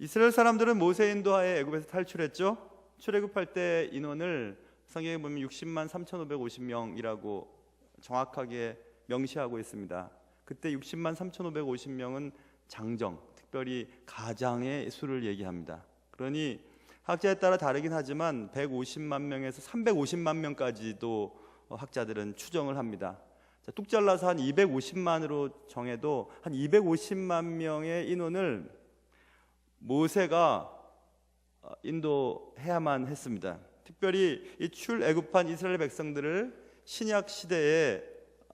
이스라엘 사람들은 모세 인도하에 애굽에서 탈출했죠. 출애굽할 때 인원을 성경에 보면 60만 3,550명이라고 정확하게 명시하고 있습니다. 그때 60만 3,550명은 장정, 특별히 가장의 수를 얘기합니다. 그러니 학자에 따라 다르긴 하지만 150만 명에서 350만 명까지도 학자들은 추정을 합니다. 뚝 잘라서 한 250만으로 정해도 한 250만 명의 인원을 모세가 인도해야만 했습니다. 특별히 이 출애굽한 이스라엘 백성들을 신약 시대의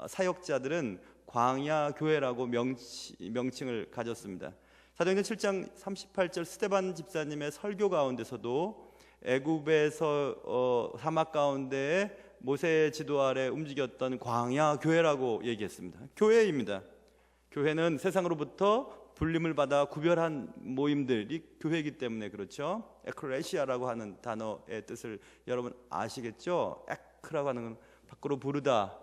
사역자들은 광야 교회라고 명칭을 가졌습니다. 사도행전 7장 38절 스데반 집사님의 설교 가운데서도 애굽에서 사막 가운데 모세의 지도 아래 움직였던 광야 교회라고 얘기했습니다. 교회입니다. 교회는 세상으로부터 불림을 받아 구별한 모임들이 교회이기 때문에 그렇죠. 에클레시아라고 하는 단어의 뜻을 여러분 아시겠죠? 에크라고 하는 건 밖으로 부르다,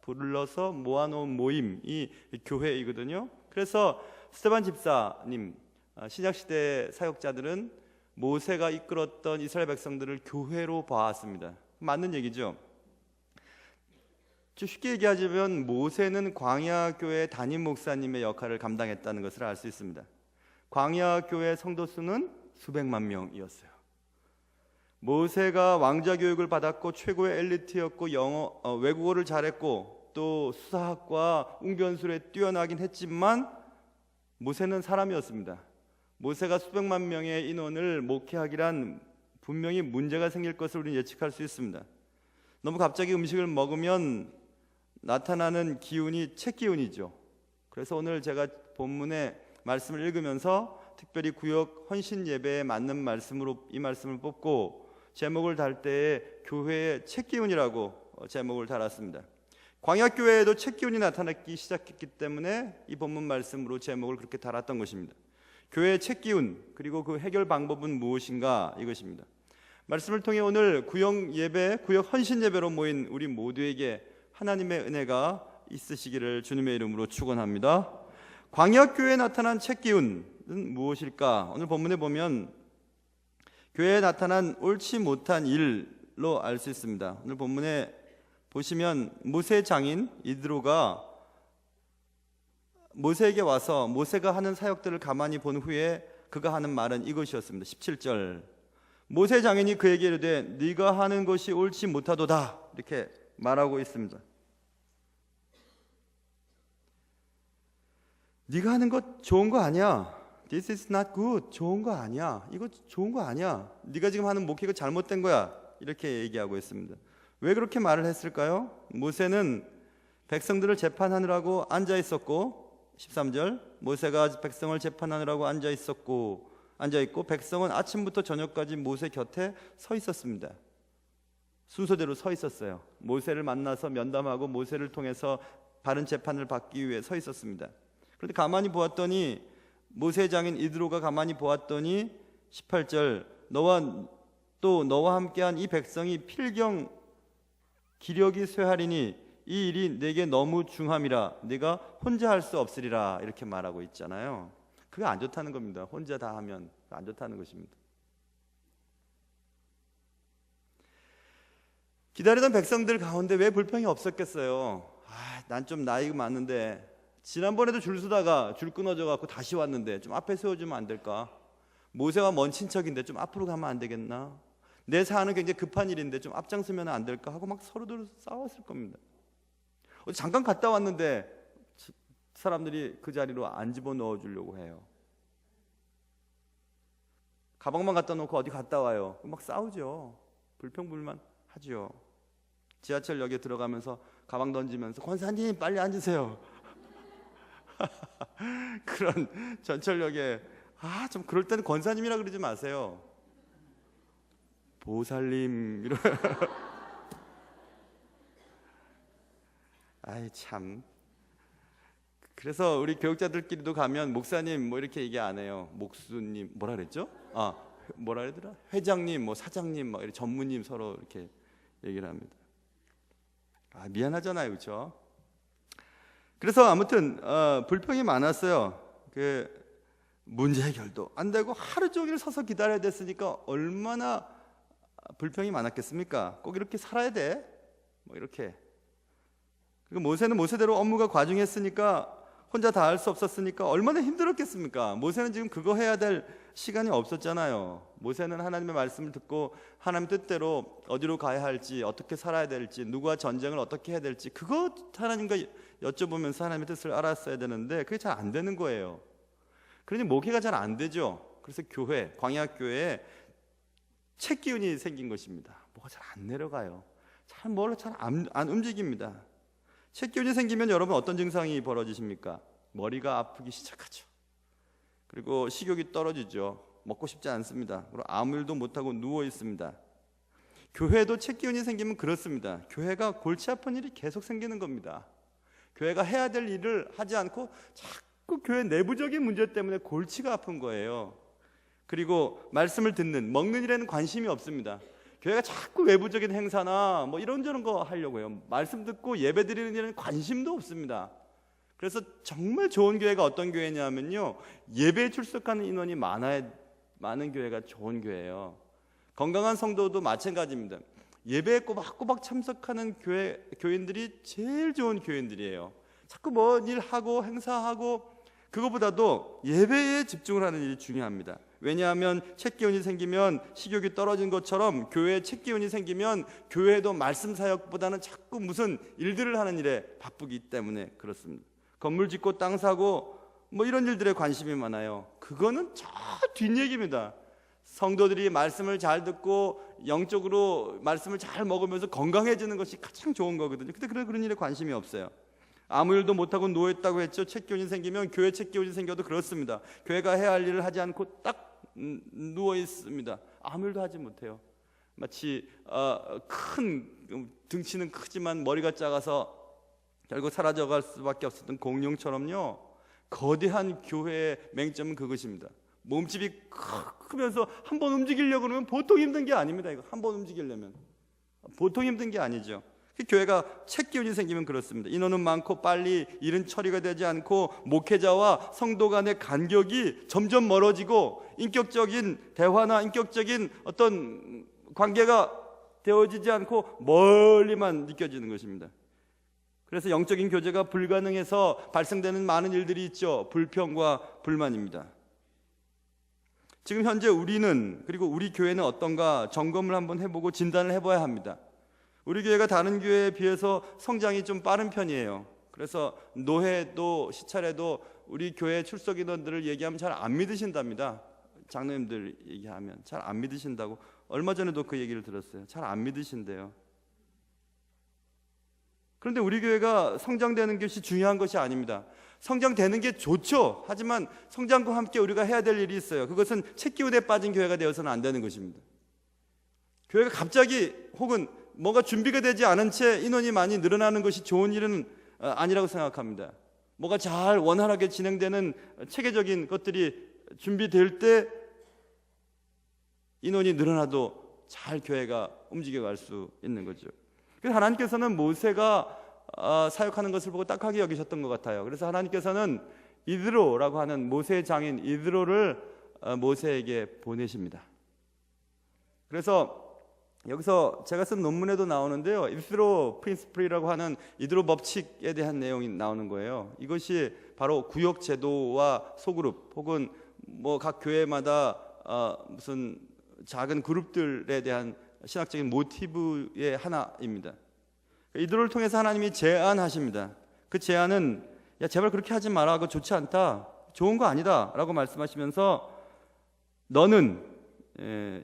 불러서 모아놓은 모임이 교회이거든요. 그래서 스데반 집사님, 신약시대 사역자들은 모세가 이끌었던 이스라엘 백성들을 교회로 봐왔습니다. 맞는 얘기죠. 쉽게 얘기하자면 모세는 광야교회 담임 목사님의 역할을 감당했다는 것을 알 수 있습니다. 광야교회 성도 수는 수백만 명이었어요. 모세가 왕자 교육을 받았고 최고의 엘리트였고 외국어를 잘했고 또 수사학과 웅변술에 뛰어나긴 했지만 모세는 사람이었습니다. 모세가 수백만 명의 인원을 목회하기란 분명히 문제가 생길 것을 우리는 예측할 수 있습니다. 너무 갑자기 음식을 먹으면 나타나는 기운이 책 기운이죠. 그래서 오늘 제가 본문의 말씀을 읽으면서 특별히 구역 헌신 예배에 맞는 말씀으로 이 말씀을 뽑고 제목을 달 때에 교회의 책 기운이라고 제목을 달았습니다. 광야교회에도 책 기운이 나타나기 시작했기 때문에 이 본문 말씀으로 제목을 그렇게 달았던 것입니다. 교회의 책 기운 그리고 그 해결 방법은 무엇인가 이것입니다. 말씀을 통해 오늘 구역 예배, 구역 헌신 예배로 모인 우리 모두에게 하나님의 은혜가 있으시기를 주님의 이름으로 축원합니다. 광야교회에 나타난 책 기운은 무엇일까? 오늘 본문에 보면 교회에 나타난 옳지 못한 일로 알 수 있습니다. 오늘 본문에 보시면 모세 장인 이드로가 모세에게 와서 모세가 하는 사역들을 가만히 본 후에 그가 하는 말은 이것이었습니다. 17절 모세 장인이 그에게 이르되 네가 하는 것이 옳지 못하도다 이렇게 말하고 있습니다. 네가 하는 것 좋은 거 아니야. This is not good. 좋은 거 아니야. 이거 좋은 거 아니야. 네가 지금 하는 목회가 잘못된 거야. 이렇게 얘기하고 있습니다. 왜 그렇게 말을 했을까요? 모세는 백성들을 재판하느라고 앉아 있었고 13절 모세가 백성을 재판하느라고 앉아 있고 백성은 아침부터 저녁까지 모세 곁에 서 있었습니다. 순서대로 서 있었어요. 모세를 만나서 면담하고 모세를 통해서 바른 재판을 받기 위해 서 있었습니다. 그런데 가만히 보았더니 모세 장인 이드로가 가만히 보았더니 18절 너와 함께한 이 백성이 필경 기력이 쇠하리니 이 일이 내게 너무 중함이라 네가 혼자 할 수 없으리라 이렇게 말하고 있잖아요. 그게 안 좋다는 겁니다. 혼자 다 하면 안 좋다는 것입니다. 기다리던 백성들 가운데 왜 불평이 없었겠어요? 난 좀 나이가 많은데 지난번에도 줄 서다가 줄 끊어져 갖고 다시 왔는데 좀 앞에 세워주면 안 될까? 모세가 먼 친척인데 좀 앞으로 가면 안 되겠나? 내 사안은 굉장히 급한 일인데 좀 앞장서면 안 될까? 하고 막 서로들 싸웠을 겁니다. 잠깐 갔다 왔는데 사람들이 그 자리로 안 집어넣어 주려고 해요. 가방만 갖다 놓고 어디 갔다 와요. 막 싸우죠. 불평불만 하죠. 지하철역에 들어가면서 가방 던지면서 권사님 빨리 앉으세요. 그런 전철역에 좀 그럴 때는 권사님이라 그러지 마세요. 보살님 이런. 참. 그래서 우리 교육자들끼리도 가면 목사님 뭐 이렇게 얘기 안 해요. 목수님 뭐라 그랬죠? 뭐라 그러더라? 회장님, 뭐 사장님, 막 이렇게 전무님 서로 이렇게 얘기를 합니다. 미안하잖아요, 그렇죠? 그래서 아무튼 불평이 많았어요. 문제 해결도 안 되고 하루 종일 서서 기다려야 됐으니까 얼마나 불평이 많았겠습니까? 꼭 이렇게 살아야 돼? 뭐 이렇게. 그리고 모세는 모세대로 업무가 과중했으니까 혼자 다 할 수 없었으니까 얼마나 힘들었겠습니까? 모세는 지금 그거 해야 될 시간이 없었잖아요. 모세는 하나님의 말씀을 듣고 하나님 뜻대로 어디로 가야 할지, 어떻게 살아야 될지, 누구와 전쟁을 어떻게 해야 될지 그거 하나님과 여쭤보면서 하나님의 뜻을 알았어야 되는데 그게 잘 안 되는 거예요. 그러니 목회가 잘 안 되죠. 그래서 교회, 광야교회에 책 기운이 생긴 것입니다. 뭐가 잘 안 내려가요. 잘 안 움직입니다. 책 기운이 생기면 여러분 어떤 증상이 벌어지십니까? 머리가 아프기 시작하죠. 그리고 식욕이 떨어지죠. 먹고 싶지 않습니다. 그리고 아무 일도 못하고 누워 있습니다. 교회도 책 기운이 생기면 그렇습니다. 교회가 골치 아픈 일이 계속 생기는 겁니다. 교회가 해야 될 일을 하지 않고 자꾸 교회 내부적인 문제 때문에 골치가 아픈 거예요. 그리고 말씀을 듣는, 먹는 일에는 관심이 없습니다. 교회가 자꾸 외부적인 행사나 뭐 이런저런 거 하려고 해요. 말씀 듣고 예배 드리는 일에는 관심도 없습니다. 그래서 정말 좋은 교회가 어떤 교회냐면요, 예배에 출석하는 인원이 많은 교회가 좋은 교회예요. 건강한 성도도 마찬가지입니다. 예배에 꼬박꼬박 참석하는 교인들이 제일 좋은 교인들이에요. 자꾸 뭔 일하고 행사하고 그거보다도 예배에 집중을 하는 일이 중요합니다. 왜냐하면 책 기운이 생기면 식욕이 떨어진 것처럼 교회에 책 기운이 생기면 교회도 말씀 사역보다는 자꾸 무슨 일들을 하는 일에 바쁘기 때문에 그렇습니다. 건물 짓고 땅 사고 뭐 이런 일들에 관심이 많아요. 그거는 저 뒷얘기입니다. 성도들이 말씀을 잘 듣고 영적으로 말씀을 잘 먹으면서 건강해지는 것이 가장 좋은 거거든요. 근데 그런 일에 관심이 없어요. 아무 일도 못하고 누워있다고 했죠. 책 기운이 생기면 교회 책 기운이 생겨도 그렇습니다. 교회가 해야 할 일을 하지 않고 딱 누워있습니다. 아무 일도 하지 못해요. 마치 큰 등치는 크지만 머리가 작아서 결국 사라져갈 수밖에 없었던 공룡처럼요, 거대한 교회의 맹점은 그것입니다. 몸집이 크면서 한번 움직이려고 그러면 보통 힘든 게 아닙니다. 이거 한번 움직이려면 보통 힘든 게 아니죠. 교회가 책 기운이 생기면 그렇습니다. 인원은 많고 빨리 일은 처리가 되지 않고 목회자와 성도 간의 간격이 점점 멀어지고 인격적인 대화나 인격적인 어떤 관계가 되어지지 않고 멀리만 느껴지는 것입니다. 그래서 영적인 교제가 불가능해서 발생되는 많은 일들이 있죠. 불평과 불만입니다. 지금 현재 우리는, 그리고 우리 교회는 어떤가 점검을 한번 해보고 진단을 해봐야 합니다. 우리 교회가 다른 교회에 비해서 성장이 좀 빠른 편이에요. 그래서 노회도 시찰에도 우리 교회 출석 인원들을 얘기하면 잘 안 믿으신답니다. 장로님들 얘기하면 잘 안 믿으신다고. 얼마 전에도 그 얘기를 들었어요. 잘 안 믿으신대요. 그런데 우리 교회가 성장되는 것이 중요한 것이 아닙니다. 성장되는 게 좋죠. 하지만 성장과 함께 우리가 해야 될 일이 있어요. 그것은 책 기운에 빠진 교회가 되어서는 안 되는 것입니다. 교회가 갑자기 혹은 뭔가 준비가 되지 않은 채 인원이 많이 늘어나는 것이 좋은 일은 아니라고 생각합니다. 뭐가 잘 원활하게 진행되는 체계적인 것들이 준비될 때 인원이 늘어나도 잘 교회가 움직여갈 수 있는 거죠. 그래서 하나님께서는 모세가 사역하는 것을 보고 딱하게 여기셨던 것 같아요. 그래서 하나님께서는 이드로라고 하는 모세의 장인 이드로를 모세에게 보내십니다. 그래서 여기서 제가 쓴 논문에도 나오는데요, 이드로 프린스플이라고 하는 이드로 법칙에 대한 내용이 나오는 거예요. 이것이 바로 구역 제도와 소그룹 혹은 뭐 각 교회마다 무슨 작은 그룹들에 대한 신학적인 모티브의 하나입니다. 이들을 통해서 하나님이 제안하십니다. 그 제안은 야 제발 그렇게 하지 마라, 그거 좋지 않다, 좋은 거 아니다 라고 말씀하시면서 너는,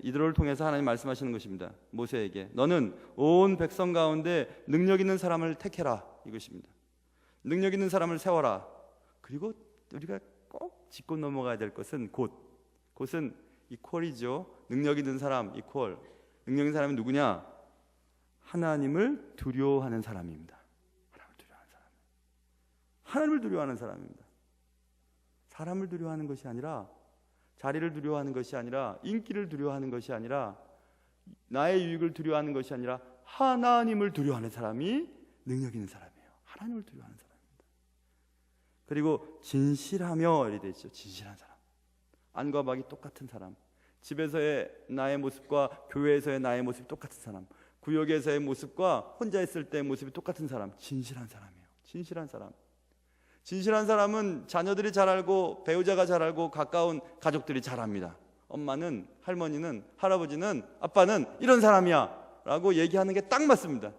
이들을 통해서 하나님 말씀하시는 것입니다. 모세에게 너는 온 백성 가운데 능력 있는 사람을 택해라, 이것입니다. 능력 있는 사람을 세워라. 그리고 우리가 꼭 짚고 넘어가야 될 것은 곧은 이퀄이죠. 능력 있는 사람 이퀄. 능력 있는 사람이 누구냐? 하나님을 두려워하는 사람입니다. 하나님을 두려워하는 사람입니다. 사람을 두려워하는 것이 아니라, 자리를 두려워하는 것이 아니라, 인기를 두려워하는 것이 아니라, 나의 유익을 두려워하는 것이 아니라 하나님을 두려워하는 사람이 능력 있는 사람이에요. 하나님을 두려워하는 사람입니다. 그리고 진실하며 이렇게 되어 있죠. 진실한 사람. 안과 밖이 똑같은 사람, 집에서의 나의 모습과 교회에서의 나의 모습이 똑같은 사람, 구역에서의 모습과 혼자 있을 때의 모습이 똑같은 사람, 진실한 사람이에요. 진실한 사람. 진실한 사람은 자녀들이 잘 알고, 배우자가 잘 알고, 가까운 가족들이 잘 압니다. 엄마는, 할머니는, 할아버지는, 아빠는 이런 사람이야 라고 얘기하는 게 딱 맞습니다.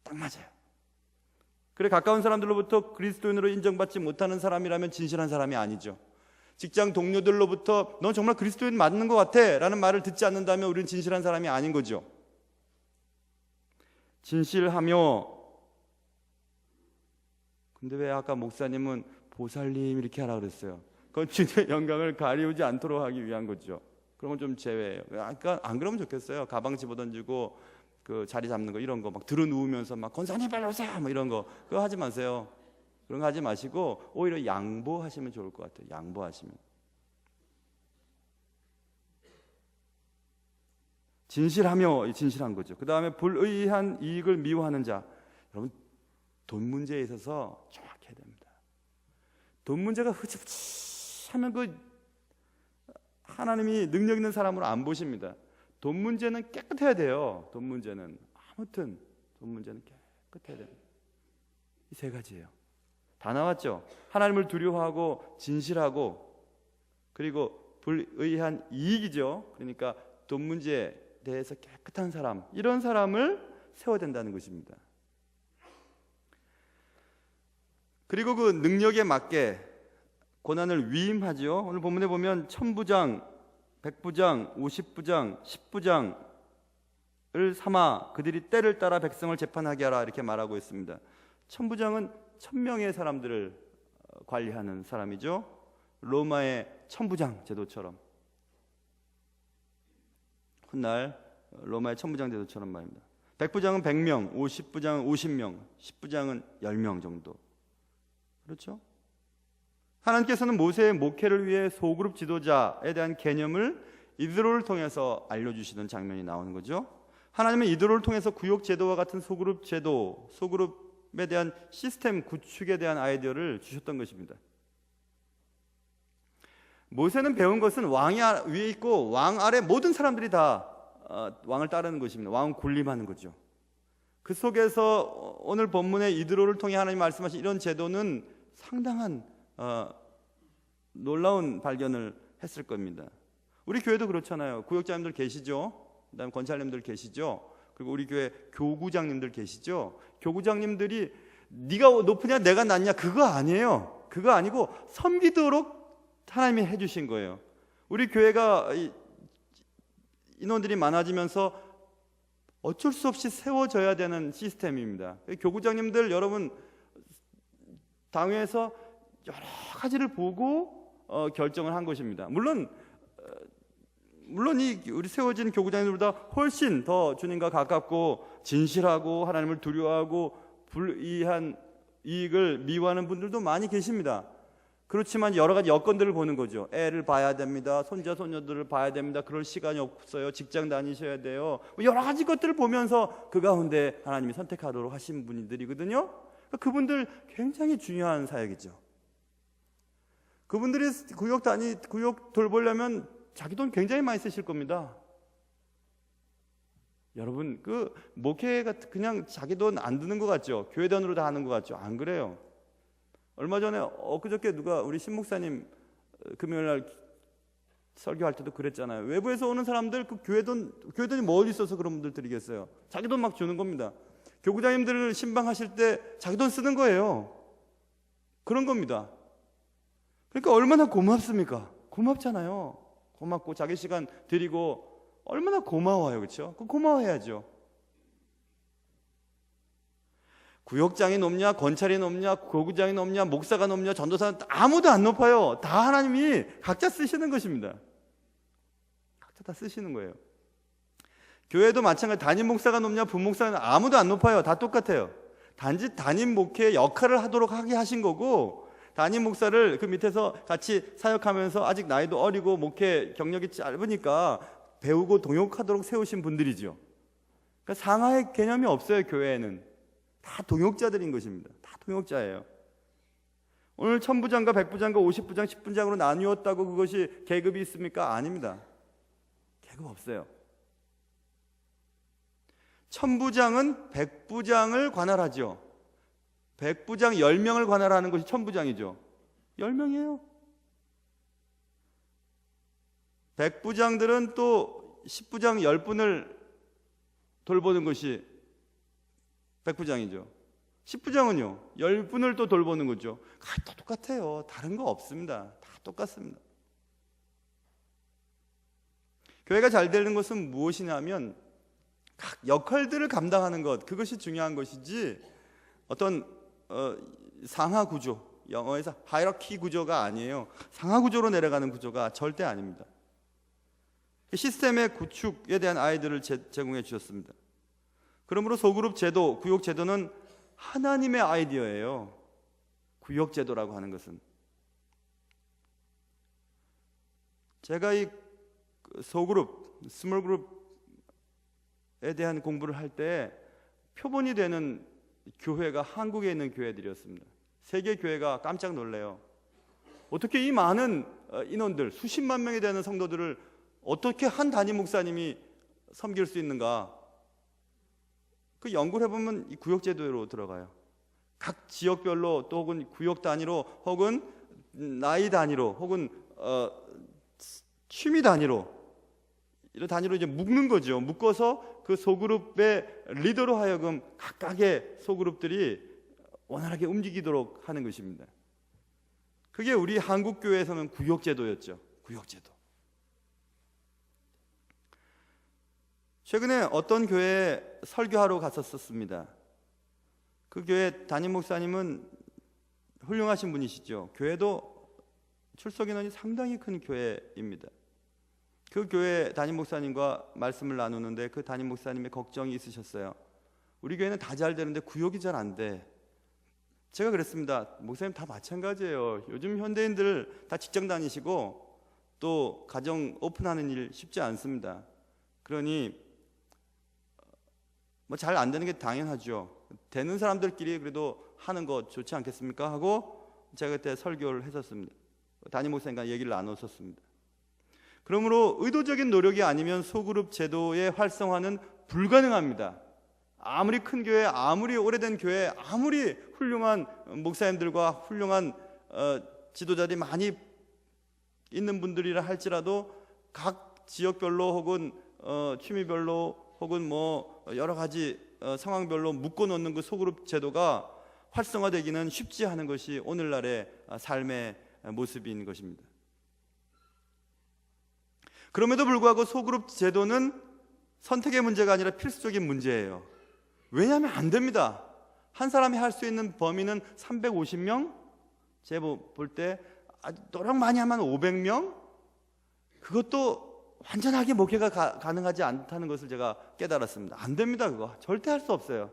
딱 맞아요. 그래, 가까운 사람들로부터 그리스도인으로 인정받지 못하는 사람이라면 진실한 사람이 아니죠. 직장 동료들로부터 넌 정말 그리스도인 맞는 것 같아 라는 말을 듣지 않는다면 우리는 진실한 사람이 아닌 거죠. 진실하며, 근데 왜 아까 목사님은 보살님 이렇게 하라 그랬어요? 그건 주님의 영광을 가리우지 않도록 하기 위한 거죠. 그런 건 좀 제외예요. 그러니까 안 그러면 좋겠어요. 가방 집어던지고 그 자리 잡는 거 이런 거 막 들어 누우면서 막 권사님 빨리 오세요 뭐 이런 거 그거 하지 마세요. 그런 거 하지 마시고 오히려 양보하시면 좋을 것 같아요. 양보하시면. 진실하며, 진실한 거죠. 그 다음에 불의한 이익을 미워하는 자. 여러분, 돈 문제에 있어서 정확해야 됩니다. 돈 문제가 흐지부지하면 그 하나님이 능력 있는 사람으로 안 보십니다. 돈 문제는 깨끗해야 돼요. 돈 문제는 아무튼 돈 문제는 깨끗해야 됩니다. 이 세 가지예요. 다 나왔죠. 하나님을 두려워하고 진실하고 그리고 불의한 이익이죠. 그러니까 돈 문제에 대해서 깨끗한 사람, 이런 사람을 세워야 된다는 것입니다. 그리고 그 능력에 맞게 고난을 위임하죠. 오늘 본문에 보면 천부장, 백부장, 50부장, 10부장을 삼아 그들이 때를 따라 백성을 재판하게 하라 이렇게 말하고 있습니다. 천부장은 1000명의 사람들을 관리하는 사람이죠. 로마의 천부장 제도처럼, 훗날 로마의 천부장 제도처럼 말입니다. 백부장은 100명, 50부장은 50명, 10부장은 10명 정도. 그렇죠? 하나님께서는 모세의 목회를 위해 소그룹 지도자에 대한 개념을 이드로를 통해서 알려주시는 장면이 나오는 거죠. 하나님은 이드로를 통해서 구역 제도와 같은 소그룹 제도, 소그룹에 대한 시스템 구축에 대한 아이디어를 주셨던 것입니다. 모세는 배운 것은 왕이 위에 있고 왕 아래 모든 사람들이 다 왕을 따르는 것입니다. 왕은 군림하는 거죠. 그 속에서 오늘 본문의 이드로를 통해 하나님 말씀하신 이런 제도는 상당한 놀라운 발견을 했을 겁니다. 우리 교회도 그렇잖아요. 구역장님들 계시죠? 그다음에 권사님들 계시죠? 그리고 우리 교회 교구장님들 계시죠? 교구장님들이 네가 높으냐 내가 낮냐 그거 아니에요. 그거 아니고 섬기도록 하나님이 해주신 거예요. 우리 교회가 인원들이 많아지면서 어쩔 수 없이 세워져야 되는 시스템입니다. 교구장님들 여러분 당회에서 여러 가지를 보고 결정을 한 것입니다. 물론 이 우리 세워진 교구장님들보다 훨씬 더 주님과 가깝고 진실하고 하나님을 두려워하고 불의한 이익을 미워하는 분들도 많이 계십니다. 그렇지만 여러 가지 여건들을 보는 거죠. 애를 봐야 됩니다. 손자 손녀들을 봐야 됩니다. 그럴 시간이 없어요. 직장 다니셔야 돼요. 여러 가지 것들을 보면서 그 가운데 하나님이 선택하도록 하신 분들이거든요. 그분들 굉장히 중요한 사역이죠. 그분들이 구역 돌보려면 자기 돈 굉장히 많이 쓰실 겁니다. 여러분 그 목회가 그냥 자기 돈 안 드는 것 같죠? 교회 돈으로 다 하는 것 같죠? 안 그래요. 얼마 전에 엊그저께 누가 우리 신 목사님 금요일날 설교할 때도 그랬잖아요. 외부에서 오는 사람들 그 교회 돈이 뭐 어디 있어서 그런 분들 드리겠어요? 자기 돈 막 주는 겁니다. 교구장님들을 신방하실 때 자기 돈 쓰는 거예요. 그런 겁니다. 그러니까 얼마나 고맙습니까? 고맙잖아요. 고맙고 자기 시간 드리고 얼마나 고마워요. 그렇죠? 고마워해야죠. 구역장이 높냐, 권찰이 높냐, 교구장이 높냐, 목사가 높냐, 전도사는 아무도 안 높아요. 다 하나님이 각자 쓰시는 것입니다. 각자 다 쓰시는 거예요. 교회도 마찬가지. 담임 목사가 높냐, 부목사는 아무도 안 높아요. 다 똑같아요. 단지 담임 목회의 역할을 하게 하신 거고, 담임 목사를 그 밑에서 같이 사역하면서 아직 나이도 어리고 목회 경력이 짧으니까 배우고 동역하도록 세우신 분들이죠. 그러니까 상하의 개념이 없어요. 교회에는 다 동역자들인 것입니다. 다 동역자예요. 오늘 1000부장과 100부장과 50부장, 10부장으로 나뉘었다고 그것이 계급이 있습니까? 아닙니다. 계급 없어요. 1000부장은 100부장을 관할하죠. 100부장 10명을 관할하는 것이 1000부장이죠. 10명이에요. 100부장들은 또 10부장 10분을 돌보는 것이 100부장이죠. 10부장은요 10분을 또 돌보는 거죠. 다 똑같아요. 다른 거 없습니다. 다 똑같습니다. 교회가 잘 되는 것은 무엇이냐면 각 역할들을 감당하는 것, 그것이 중요한 것이지 어떤 상하 구조, 영어에서 하이라키 구조가 아니에요. 상하 구조로 내려가는 구조가 절대 아닙니다. 시스템의 구축에 대한 아이디어를 제공해 주셨습니다. 그러므로 소그룹 제도, 구역 제도는 하나님의 아이디어예요. 구역 제도라고 하는 것은. 제가 이 소그룹, 스몰 그룹에 대한 공부를 할 때 표본이 되는 교회가 한국에 있는 교회들이었습니다. 세계 교회가 깜짝 놀래요. 어떻게 이 많은 인원들, 수십만 명이 되는 성도들을 어떻게 한 담임 목사님이 섬길 수 있는가? 그 연구를 해보면 이 구역제도로 들어가요. 각 지역별로 또 혹은 구역 단위로 혹은 나이 단위로 혹은 취미 단위로 이런 단위로 이제 묶는 거죠. 묶어서 그 소그룹의 리더로 하여금 각각의 소그룹들이 원활하게 움직이도록 하는 것입니다. 그게 우리 한국 교회에서는 구역제도였죠. 구역제도. 최근에 어떤 교회에 설교하러 갔었습니다. 그 교회 담임 목사님은 훌륭하신 분이시죠. 교회도 출석 인원이 상당히 큰 교회입니다. 그 교회 담임 목사님과 말씀을 나누는데 그 담임 목사님의 걱정이 있으셨어요. 우리 교회는 다 잘 되는데 구역이 잘 안 돼. 제가 그랬습니다. 목사님 다 마찬가지예요. 요즘 현대인들 다 직장 다니시고 또 가정 오픈하는 일 쉽지 않습니다. 그러니 뭐 잘 안 되는 게 당연하죠. 되는 사람들끼리 그래도 하는 거 좋지 않겠습니까? 하고 제가 그때 설교를 했었습니다. 담임 목사님과 얘기를 나눴었습니다. 그러므로 의도적인 노력이 아니면 소그룹 제도의 활성화는 불가능합니다. 아무리 큰 교회, 아무리 오래된 교회, 아무리 훌륭한 목사님들과 훌륭한 지도자들이 많이 있는 분들이라 할지라도 각 지역별로 혹은 취미별로 혹은 뭐 여러 가지 상황별로 묶어놓는 그 소그룹 제도가 활성화되기는 쉽지 않은 것이 오늘날의 삶의 모습인 것입니다. 그럼에도 불구하고 소그룹 제도는 선택의 문제가 아니라 필수적인 문제예요. 왜냐하면 안 됩니다. 한 사람이 할 수 있는 범위는 350명? 제가 볼 때 노력 많이 하면 500명? 그것도 완전하게 목회가 가능하지 않다는 것을 제가 깨달았습니다. 안 됩니다. 그거 절대 할 수 없어요.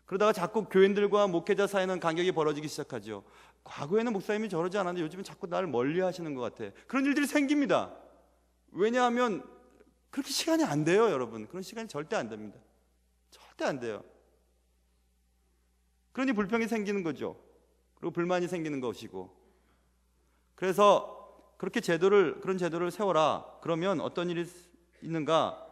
그러다가 자꾸 교인들과 목회자 사이는 간격이 벌어지기 시작하죠. 과거에는 목사님이 저러지 않았는데 요즘은 자꾸 나를 멀리 하시는 것 같아. 그런 일들이 생깁니다. 왜냐하면 그렇게 시간이 안 돼요. 여러분, 그런 시간이 절대 안 됩니다. 절대 안 돼요. 그러니 불평이 생기는 거죠. 그리고 불만이 생기는 것이고. 그래서 그렇게 그런 제도를 세워라. 그러면 어떤 일이 있는가?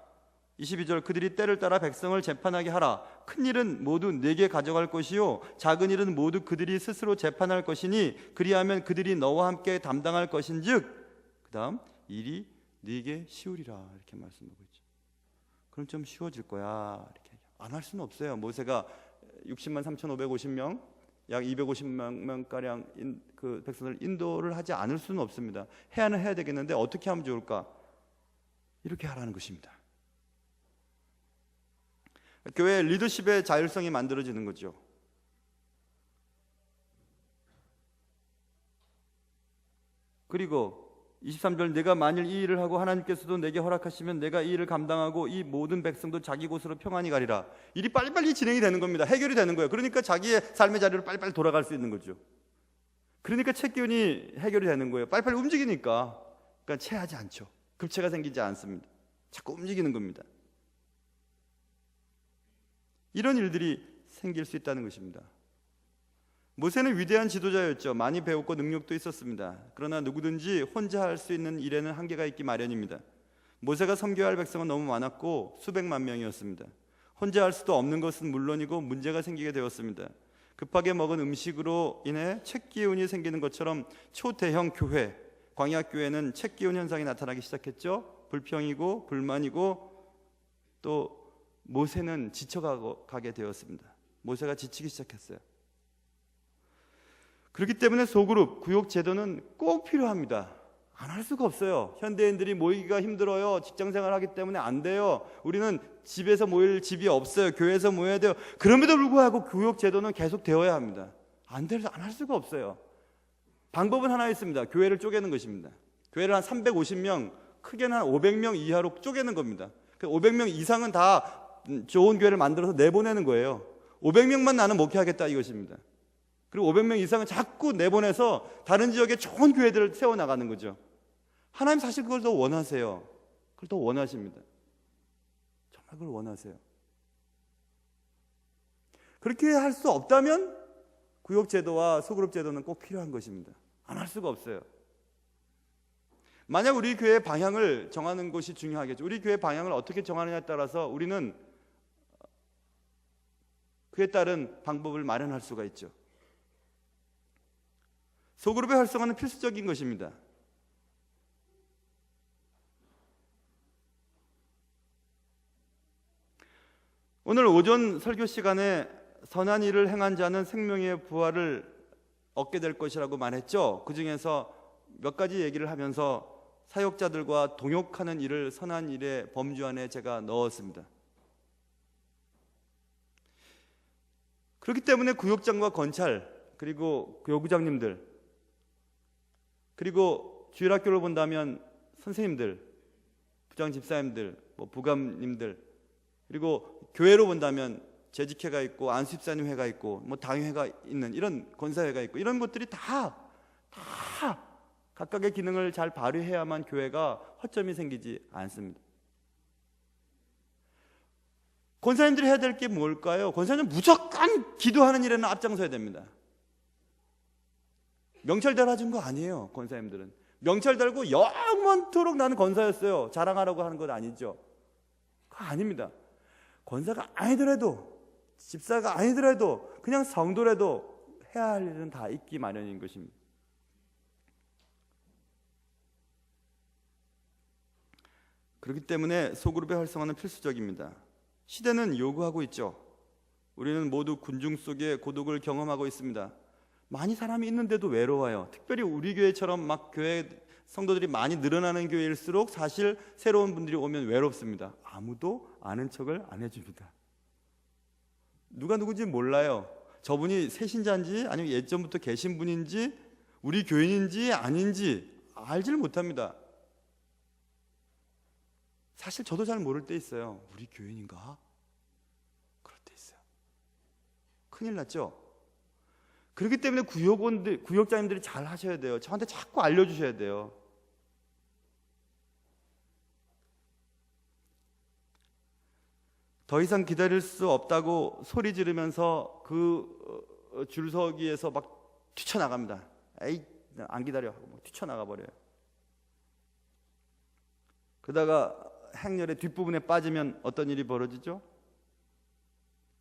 22절, 그들이 때를 따라 백성을 재판하게 하라. 큰 일은 모두 내게 가져갈 것이요 작은 일은 모두 그들이 스스로 재판할 것이니 그리하면 그들이 너와 함께 담당할 것인즉 그 다음 일이 네게 쉬우리라. 이렇게 말씀하고 있죠. 그럼 좀 쉬워질 거야. 이렇게 안 할 수는 없어요. 모세가 60만 3,550명, 약 250만 가량 그 백성을 인도를 하지 않을 수는 없습니다. 해야는 해야 되겠는데 어떻게 하면 좋을까? 이렇게 하라는 것입니다. 교회 리더십의 자율성이 만들어지는 거죠. 그리고 23절, 내가 만일 이 일을 하고 하나님께서도 내게 허락하시면 내가 이 일을 감당하고 이 모든 백성도 자기 곳으로 평안히 가리라. 일이 빨리빨리 진행이 되는 겁니다. 해결이 되는 거예요. 그러니까 자기의 삶의 자리로 빨리빨리 돌아갈 수 있는 거죠. 그러니까 채기운이 해결이 되는 거예요. 빨리빨리 움직이니까. 그러니까 체하지 않죠. 급체가 생기지 않습니다. 자꾸 움직이는 겁니다. 이런 일들이 생길 수 있다는 것입니다. 모세는 위대한 지도자였죠. 많이 배웠고 능력도 있었습니다. 그러나 누구든지 혼자 할 수 있는 일에는 한계가 있기 마련입니다. 모세가 섬겨야 할 백성은 너무 많았고 수백만 명이었습니다. 혼자 할 수도 없는 것은 물론이고 문제가 생기게 되었습니다. 급하게 먹은 음식으로 인해 책기운이 생기는 것처럼 초대형 교회, 광야교회는 책기운 현상이 나타나기 시작했죠. 불평이고 불만이고 또 모세는 지쳐가게 되었습니다. 모세가 지치기 시작했어요. 그렇기 때문에 소그룹, 구역 제도는 꼭 필요합니다. 안 할 수가 없어요. 현대인들이 모이기가 힘들어요. 직장생활 하기 때문에 안 돼요. 우리는 집에서 모일 집이 없어요. 교회에서 모여야 돼요. 그럼에도 불구하고 구역 제도는 계속 되어야 합니다. 안 할 수가 없어요. 방법은 하나 있습니다. 교회를 쪼개는 것입니다. 교회를 한 350명, 크게는 한 500명 이하로 쪼개는 겁니다. 500명 이상은 다 좋은 교회를 만들어서 내보내는 거예요. 500명만 나는 목회하겠다 이것입니다. 그리고 500명 이상은 자꾸 내보내서 다른 지역에 좋은 교회들을 세워나가는 거죠. 하나님 사실 그걸 더 원하세요. 그걸 더 원하십니다. 정말 그걸 원하세요. 그렇게 할 수 없다면 구역제도와 소그룹 제도는 꼭 필요한 것입니다. 안 할 수가 없어요. 만약 우리 교회의 방향을 정하는 것이 중요하겠죠. 우리 교회의 방향을 어떻게 정하느냐에 따라서 우리는 그에 따른 방법을 마련할 수가 있죠. 소그룹의 활성화는 필수적인 것입니다. 오늘 오전 설교 시간에 선한 일을 행한 자는 생명의 부활을 얻게 될 것이라고 말했죠. 그 중에서 몇 가지 얘기를 하면서 사역자들과 동역하는 일을 선한 일의 범주 안에 제가 넣었습니다. 그렇기 때문에 구역장과 건찰, 그리고 교구장님들, 그리고 주일학교를 본다면 선생님들, 부장 집사님들, 부감님들, 그리고 교회로 본다면 재직회가 있고 안수집사님회가 있고 당회가 있는 이런 권사회가 있고 이런 것들이 다 각각의 기능을 잘 발휘해야만 교회가 허점이 생기지 않습니다. 권사님들이 해야 될 게 뭘까요? 권사님은 무조건 기도하는 일에는 앞장서야 됩니다. 명찰 달아준 거 아니에요. 권사님들은 명찰 달고 영원토록 나는 권사였어요 자랑하라고 하는 건 아니죠. 그거 아닙니다. 권사가 아니더라도 집사가 아니더라도 그냥 성도라도 해야 할 일은 다 있기 마련인 것입니다. 그렇기 때문에 소그룹의 활성화는 필수적입니다. 시대는 요구하고 있죠. 우리는 모두 군중 속에 고독을 경험하고 있습니다. 많이 사람이 있는데도 외로워요. 특별히 우리 교회처럼 막 교회 성도들이 많이 늘어나는 교회일수록 사실 새로운 분들이 오면 외롭습니다. 아무도 아는 척을 안 해줍니다. 누가 누군지 몰라요. 저분이 새신자인지 아니면 예전부터 계신 분인지 우리 교인인지 아닌지 알지를 못합니다. 사실 저도 잘 모를 때 있어요. 우리 교인인가? 그럴 때 있어요. 큰일 났죠? 그렇기 때문에 구역장님들이 잘 하셔야 돼요. 저한테 자꾸 알려주셔야 돼요. 더 이상 기다릴 수 없다고 소리 지르면서 그 줄서기에서 막 뛰쳐나갑니다. 에이, 안 기다려 하고 막 뛰쳐나가 버려요. 그러다가 행렬의 뒷부분에 빠지면 어떤 일이 벌어지죠?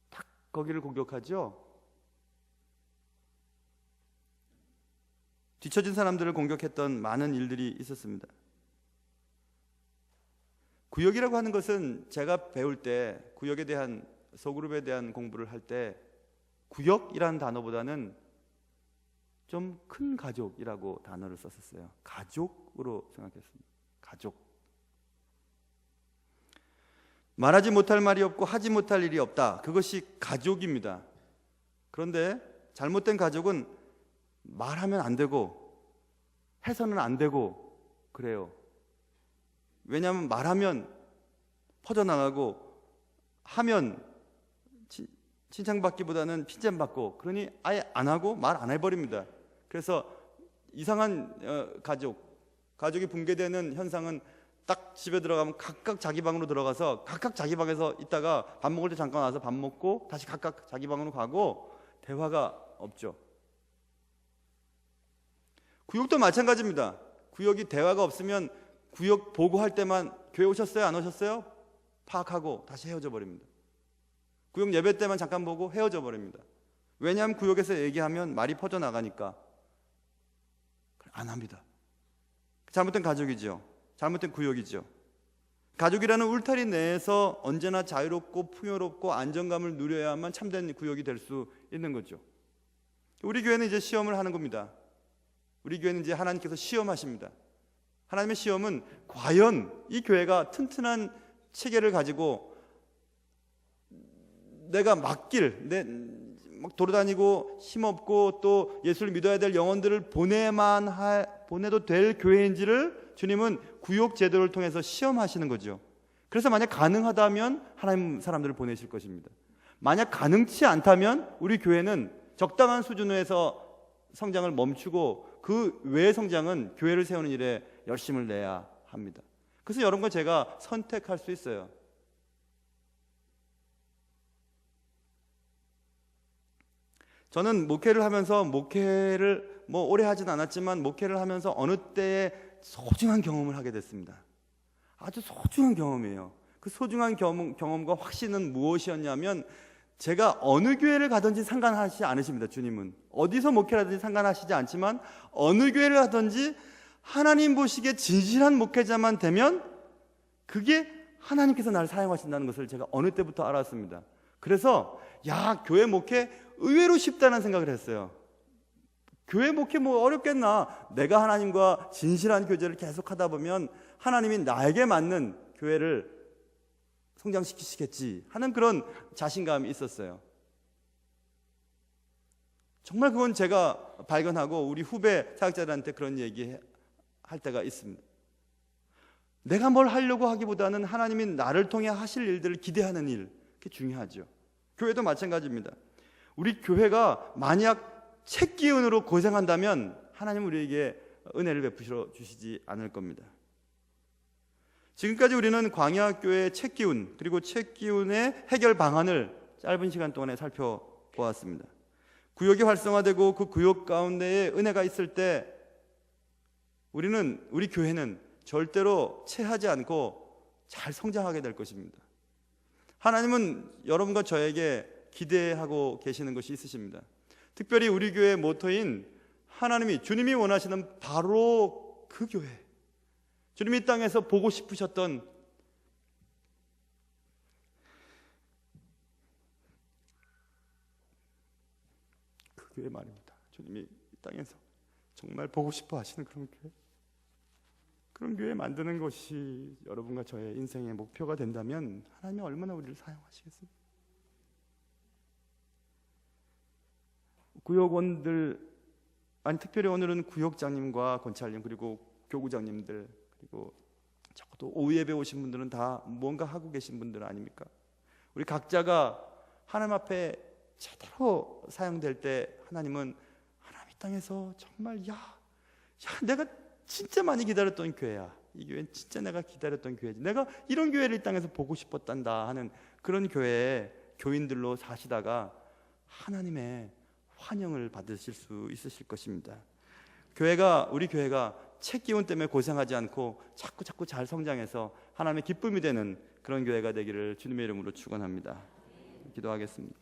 딱 거기를 공격하죠. 뒤처진 사람들을 공격했던 많은 일들이 있었습니다. 구역이라고 하는 것은 제가 배울 때 구역에 대한 소그룹에 대한 공부를 할 때 구역이라는 단어보다는 좀 큰 가족이라고 단어를 썼었어요. 가족으로 생각했습니다. 가족. 말하지 못할 말이 없고 하지 못할 일이 없다. 그것이 가족입니다. 그런데 잘못된 가족은 말하면 안 되고 해서는 안 되고 그래요. 왜냐하면 말하면 퍼져나가고 하면 칭찬받기보다는 핀잔받고 그러니 아예 안 하고 말 안 해버립니다. 그래서 이상한 가족이 붕괴되는 현상은 딱 집에 들어가면 각각 자기 방으로 들어가서 각각 자기 방에서 있다가 밥 먹을 때 잠깐 와서 밥 먹고 다시 각각 자기 방으로 가고 대화가 없죠. 구역도 마찬가지입니다. 구역이 대화가 없으면 구역 보고할 때만 교회 오셨어요? 안 오셨어요? 파악하고 다시 헤어져 버립니다. 구역 예배 때만 잠깐 보고 헤어져 버립니다. 왜냐하면 구역에서 얘기하면 말이 퍼져나가니까 안 합니다. 잘못된 가족이죠. 잘못된 구역이죠. 가족이라는 울타리 내에서 언제나 자유롭고 풍요롭고 안정감을 누려야만 참된 구역이 될 수 있는 거죠. 우리 교회는 이제 시험을 하는 겁니다. 우리 교회는 이제 하나님께서 시험하십니다. 하나님의 시험은 과연 이 교회가 튼튼한 체계를 가지고 내가 맡길, 막 돌아다니고 힘없고 또 예수를 믿어야 될 영혼들을 보내도 될 교회인지를 주님은 구역 제도를 통해서 시험하시는 거죠. 그래서 만약 가능하다면 하나님 사람들을 보내실 것입니다. 만약 가능치 않다면 우리 교회는 적당한 수준에서 성장을 멈추고 그 외의 성장은 교회를 세우는 일에 열심을 내야 합니다. 그래서 여러분과 제가 선택할 수 있어요. 저는 목회를 하면서 목회를 오래 하진 않았지만 목회를 하면서 어느 때에 소중한 경험을 하게 됐습니다. 아주 소중한 경험이에요. 그 소중한 경험과 확신은 무엇이었냐면 제가 어느 교회를 가든지 상관하시지 않으십니다. 주님은 어디서 목회를 하든지 상관하시지 않지만 어느 교회를 하든지 하나님 보시기에 진실한 목회자만 되면 그게 하나님께서 나를 사용하신다는 것을 제가 어느 때부터 알았습니다. 그래서 교회 목회 의외로 쉽다는 생각을 했어요. 교회 목회 어렵겠나? 내가 하나님과 진실한 교제를 계속하다 보면 하나님이 나에게 맞는 교회를 성장시키시겠지 하는 그런 자신감이 있었어요. 정말 그건 제가 발견하고 우리 후배 사역자들한테 그런 얘기 할 때가 있습니다. 내가 뭘 하려고 하기보다는 하나님이 나를 통해 하실 일들을 기대하는 일, 그게 중요하죠. 교회도 마찬가지입니다. 우리 교회가 만약 책기운으로 고생한다면 하나님은 우리에게 은혜를 베푸시러 주시지 않을 겁니다. 지금까지 우리는 광야교회의 책기운 그리고 책기운의 해결 방안을 짧은 시간 동안에 살펴보았습니다. 구역이 활성화되고 그 구역 가운데에 은혜가 있을 때 우리 교회는 절대로 체하지 않고 잘 성장하게 될 것입니다. 하나님은 여러분과 저에게 기대하고 계시는 것이 있으십니다. 특별히 우리 교회의 모토인 주님이 원하시는 바로 그 교회, 주님이 이 땅에서 보고 싶으셨던 그 교회 말입니다. 주님이 이 땅에서 정말 보고 싶어 하시는 그런 교회 만드는 것이 여러분과 저의 인생의 목표가 된다면 하나님이 얼마나 우리를 사용하시겠습니까? 구역원들, 특별히 오늘은 구역장님과 권찰님 그리고 교구장님들 그리고 적어도 오후 예배 오신 분들은 다 뭔가 하고 계신 분들 아닙니까? 우리 각자가 하나님 앞에 제대로 사용될 때 하나님은 하나님 이 땅에서 정말 내가 진짜 많이 기다렸던 교회야. 이 교회는 진짜 내가 기다렸던 교회지. 내가 이런 교회를 이 땅에서 보고 싶었단다 하는 그런 교회의 교인들로 사시다가 하나님의 환영을 받으실 수 있으실 것입니다. 우리 교회가 책 기운 때문에 고생하지 않고 자꾸 잘 성장해서 하나님의 기쁨이 되는 그런 교회가 되기를 주님의 이름으로 축원합니다. 기도하겠습니다.